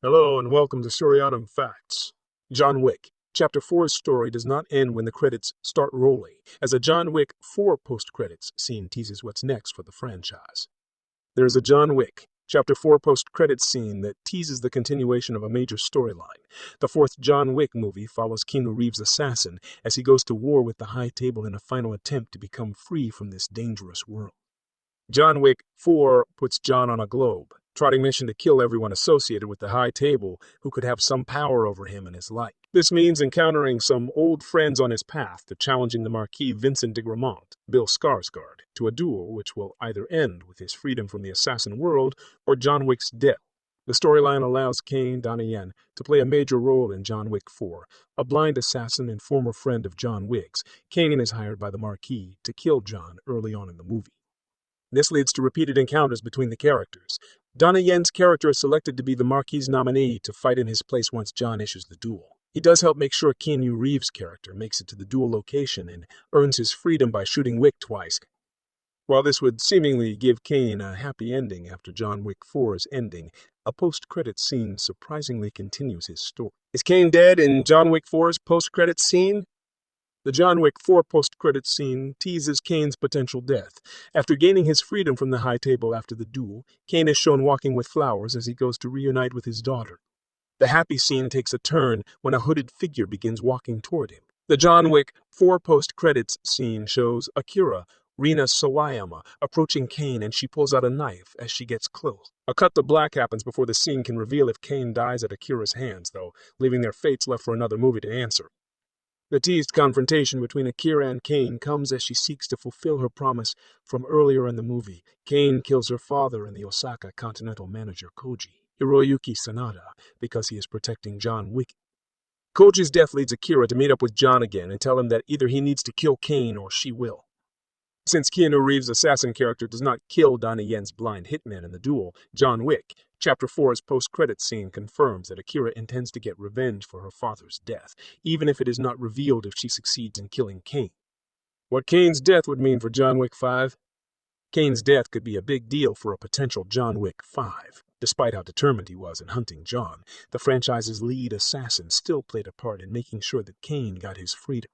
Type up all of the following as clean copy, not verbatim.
Hello and welcome to Seriatim Facts. John Wick. Chapter 4's story does not end when the credits start rolling, as a John Wick 4 post-credits scene teases what's next for the franchise. There is a John Wick Chapter 4 post-credits scene that teases the continuation of a major storyline. The fourth John Wick movie follows Keanu Reeves' assassin as he goes to war with the High Table in a final attempt to become free from this dangerous world. John Wick 4 puts John on a globe, trotting mission to kill everyone associated with the High Table who could have some power over him and his life. This means encountering some old friends on his path to challenging the Marquis Vincent de Gramont, Bill Skarsgård, to a duel which will either end with his freedom from the assassin world or John Wick's death. The storyline allows Caine Donnie Yen to play a major role in John Wick 4. A blind assassin and former friend of John Wick's, Caine is hired by the Marquis to kill John early on in the movie. This leads to repeated encounters between the characters. Donnie Yen's character is selected to be the Marquis' nominee to fight in his place once John issues the duel. He does help make sure Keanu Reeves' character makes it to the duel location and earns his freedom by shooting Wick twice. While this would seemingly give Caine a happy ending after John Wick 4's ending, a post-credits scene surprisingly continues his story. Is Caine dead in John Wick 4's post-credits scene? The John Wick 4 post-credits scene teases Caine's potential death. After gaining his freedom from the High Table after the duel, Caine is shown walking with flowers as he goes to reunite with his daughter. The happy scene takes a turn when a hooded figure begins walking toward him. The John Wick 4 post-credits scene shows Akira, Rina Sawayama, approaching Caine, and she pulls out a knife as she gets close. A cut to black happens before the scene can reveal if Caine dies at Akira's hands, though, leaving their fates left for another movie to answer. The teased confrontation between Akira and Caine comes as she seeks to fulfill her promise from earlier in the movie. Caine kills her father and the Osaka Continental manager Koji, Hiroyuki Sanada, because he is protecting John Wick. Koji's death leads Akira to meet up with John again and tell him that either he needs to kill Caine or she will. Since Keanu Reeves' assassin character does not kill Donnie Yen's blind hitman in the duel, John Wick, Chapter 4's post-credits scene confirms that Akira intends to get revenge for her father's death, even if it is not revealed if she succeeds in killing Caine. What Caine's death would mean for John Wick 5? Caine's death could be a big deal for a potential John Wick 5. Despite how determined he was in hunting John, the franchise's lead assassin still played a part in making sure that Caine got his freedom.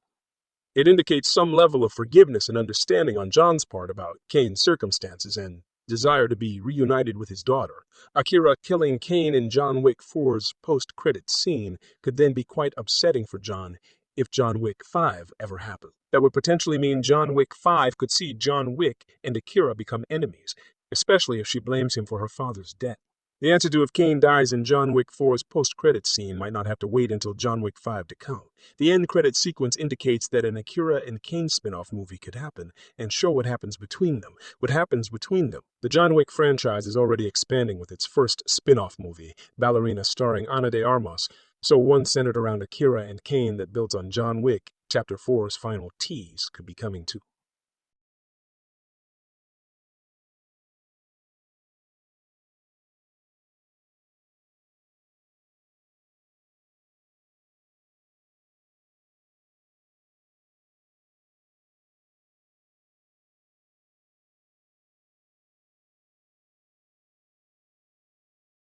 It indicates some level of forgiveness and understanding on John's part about Caine's circumstances and desire to be reunited with his daughter. Akira killing Caine in John Wick 4's post-credits scene could then be quite upsetting for John if John Wick 5 ever happened. That would potentially mean John Wick 5 could see John Wick and Akira become enemies, especially if she blames him for her father's death. The answer to if Caine dies in John Wick 4's post-credits scene might not have to wait until John Wick 5 to come. The end credits sequence indicates that an Akira and Caine spin-off movie could happen and show what happens between them. The John Wick franchise is already expanding with its first spin-off movie, Ballerina, starring Ana de Armas, so one centered around Akira and Caine that builds on John Wick Chapter 4's final tease could be coming too.